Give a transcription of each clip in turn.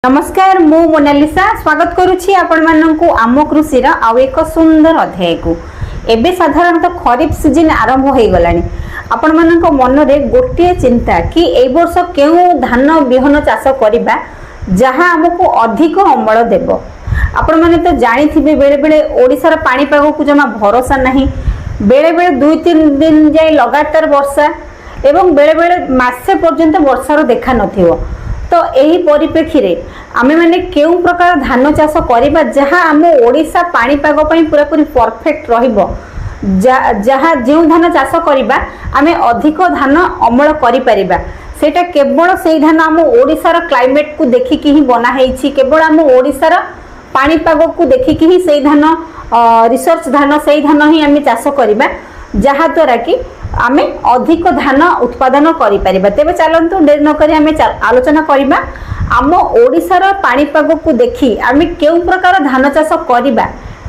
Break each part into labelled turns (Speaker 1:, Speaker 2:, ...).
Speaker 1: नमस्कार मु मोनालिसा स्वागत करुछि आपण माननकु आम कृषि रा आउ एक सुंदर अध्याय को एबे साधारणतः खरीफ सीजन आरंभ हो गलानी आपण माननक मन रे गोटे चिंता कि ए वर्ष केउ धान बिहन चाष करिबा जहां हमकु अधिक अमल देबो। आपण माने तो जानि थिबे बेले बेले ओडिसा रा पानी पागो को जमा भरोसा नहीं, बेले बेले 2-3 दिन जाय लगातार वर्षा एवं बेले बेले मासे पर्यंत वर्षार देखा नथिवो। तो यही परिप्रेक्षी रे आमे माने केउ प्रकार धान चाष करिबा जहां आम ओडिसा पाणीपाग पई पूरा पूरी परफेक्ट रहिबो, जहां जो धान चाष करिबा आमे अधिक धान अमल करि परिबा। सेटा केवल सेही धान आम ओडिसा रो क्लाइमेट को देखिकी ही बना हेछि, केवल आम ओडिसा रो पाणीपाग को देखिकी ही सेही धान रिसर्च धान सेही धान ही आमे चाष करिबा जहा द्वारा कि आमे अधिक धान उत्पादन करि परिबा। तेबे चलंतु देर न करी आमे आलोचना करिबा आम ओडिसा रो पाणीपाग को देखि आमे केउ प्रकार धान चाष करिबा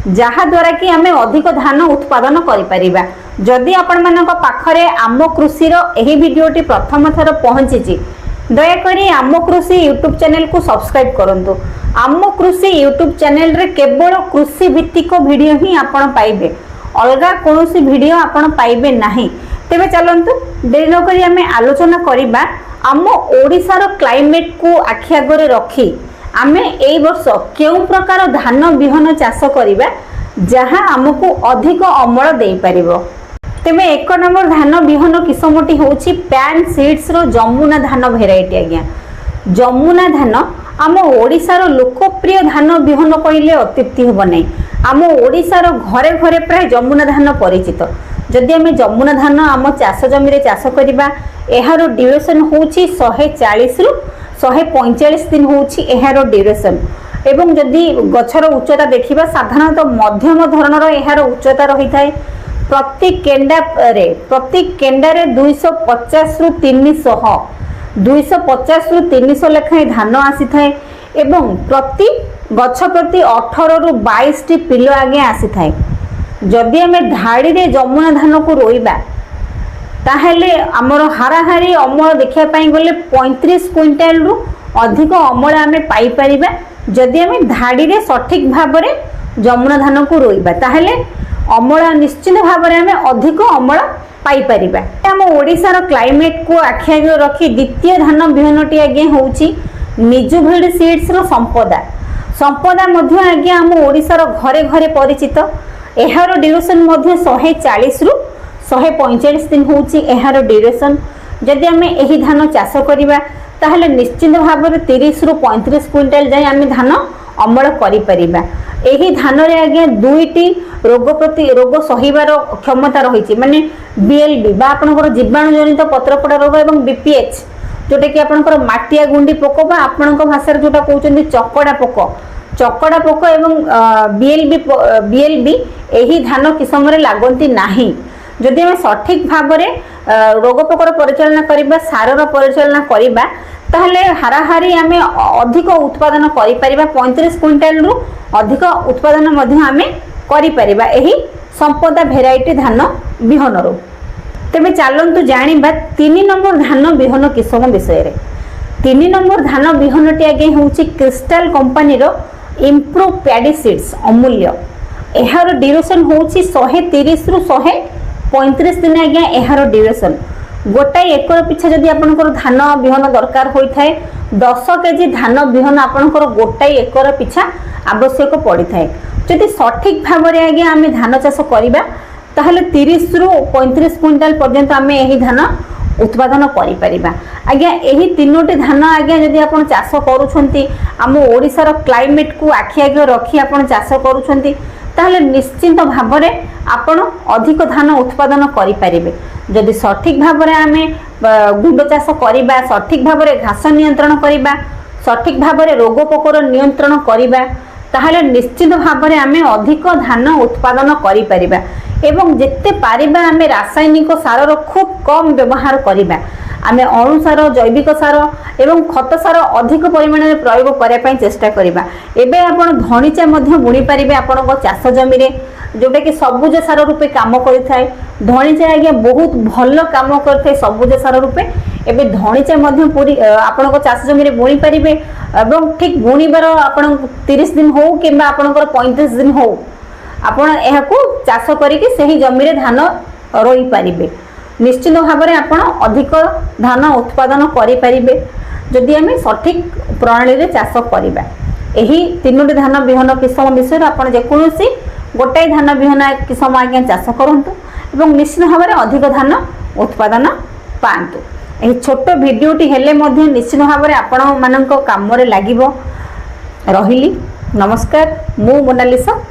Speaker 1: जहा द्वारा कि आमे अधिक धान उत्पादन करि परिबा। जदि आपण मानक पाखरे आम कृषि रो एही वीडियोटी प्रथम थर पहुंचीची दया करी आम कृषि यूट्यूब चैनल को सब्सक्राइब करंतु। आम कृषि यूट्यूब चैनल रे केवल कृषि भित्तिक वीडियो ही आपण पाइबे, अलगा कोनोसी वीडियो आपण पाइबे नाही। तेबे चलंतु देरी न करी आमे आलोचना करिबा आम ओडिसा रो क्लाइमेट को आखि आगरे रखी आमे एई वर्ष केउ प्रकार धान बिहन चाष करिबा जहां हमकु अधिक अमल देई परिबो। तेबे एक नंबर धान बिहन किस्मटी होछि पैन सीड्स रो जमुना धान भेराइटी। आज्ञा जमुना धान आम ओडिसा रो लोकप्रिय धान बिहन कहिले अत्युक्ति हेबो नै। आम ओडिसा रो घरे घरे प्राय जमुना धान परिचित। जदि आम जमुना धान आम चाष जमी रे चाष करिबा एहारो ड्यूरेशन होछि 140 रु 145 दिन होछि एहारो ड्यूरेशन। एवं जदि गछर उच्चता देखिबा साधारणतः मध्यम धरणर एहारो उच्चता रही थाए। प्रति केंडा रे 250 रु 300 लेखाएं धान आसी थाए एवं प्रति गछ प्रति 18 रु 22 टी पिलो आगे आसी थाए। जदि आमे धाड़ी रे जमुना धान को रोइबा ताहेले हमर हाराहारी अमल देखिया पई गले 35 क्विंटल रु अधिक अमल आमे पाई परिबा। जदि आमे धाड़ी रे सठिक भाबरे जमुना धान को रोइबा ताहेले अमल निश्चित भाबरे आमे अधिक अमल पाई परिबा। हम ओडिसा रो क्लाइमेट को आखि आगे रखी द्वितीय धान बिहनटी आगे होउची निजुभिड सीड्स रो संपदा मध्य आगे हम ओडिसा रो घरे घरे परिचित। एहारो ड्यूरेशन मध्य 140 रु 145 दिन होउची एहारो ड्यूरेशन। जदि आमे एही धान चाष करिबा ताहले निश्चित भाबरे 30 रु 35 क्विंटल जाय आमे धान अमल करि परिबा। एही धान रे आगे दुईटी रोग सहिबार क्षमता रहिछि, माने बीएलबी बा आपनकर जीवाणु जनित पत्रपड़ा रोग एवं बीपीएच जोटा कि आपनकर माटिया गुंडी पोक बा आपनकर भाषा रे जोटा कहउचंदी चकड़ा पोक एवं बीएलबी एही धान किसम रे लागंती नाही। जदि हम सठिक भाबरे रोग पोकर परिचालना करिबा सारर परिचालना करिबा ताहले हाराहारी आमे अधिक उत्पादन करि परिबा। 35 क्विंटल रु अधिक उत्पादन मध्य आमे करि परिबा एही संपदा भेराइटी धान बिहन रो। तेबे चलंतु जानिबा 3 नंबर धान बिहन किसम विषय रे। 3 नंबर धान बिहनटी आगे होउची क्रिस्टल कंपनी रो इम्प्रूव पैडी सीड्स अमूल्य। एहार ड्यूरेशन होउची 130 रु 135 दिन आज्ञा एहार ड्यूरेशन। गोटाए एकर पिछा जदि आपनकर धान बिहन दरकार होई थाए 10 केजी धान बिहन आपनकर गोटाए एकर पिछा आवश्यक पड़ी थाए। जदि सठिक भाबरे आज्ञा आमे धान चाष करिबा ताहले 30 रु 35 क्विंटल पर्यंत आमे एही धान उत्पादन करि परिबा। आज्ञा एही तीनोटी धान आज्ञा जदि आपण चाष करूछंती आम ओडिसा रो क्लाइमेट को आखि आगे रखी आपण चाष करूछंती ताहले निश्चित भाबरे आपण अधिक धान उत्पादन करि परिबे। जदि सठिक भाबरे आमे गुंड चाष करिबा, सठिक भाबरे घास नियंत्रण करिबा, सठिक भाबरे रोग पोकर नियंत्रण करिबा ताहले निश्चित भाबरे आमे अधिक धान उत्पादन करि परिबा। एवं जेते पारिबा आमे रासायनिक सारर खूब कम व्यवहार करिबा। आमे अणुसार जैविक सार एवं खत सार अधिक परिमाण में प्रयोग करने चेष्टा करवा। एबे आपण धणीचा बुणी पारे आपण चाष जमी रे जोटा कि सबुज सार रूपे काम करें। धणीचा आज्ञा बहुत भल काम करते सबुज सार रूपे। एबे धणीचा पूरी आपण चाष जमी बुणी पारे एवं ठीक बुणीबार आपण 30 दिन हो कि 35 दिन हो आपण यह चाष करके सही जमी धान रोई पारिबे। निश्चित भाव में आपण अधिक धान उत्पादन करें जदि आम सठिक प्रणाली रे चाष करवा। यही 3टी धान बिहन किसम विषय आपण जेकोसी गोटाए धान बिहन किसम आज्ञा चाष करंतु एवं निश्चित भाव में अधिक धान उत्पादन पातु। यही छोट भिडियोटी हेले मध्य निश्चित भाव में आपण मानक काम रे लागिबो। रहिली नमस्कार। मु मोनालिसा।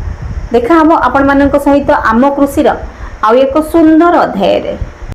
Speaker 1: देखा हम आपण मानक सहित आम कृषि आउ एक सुंदर अध्याय रे।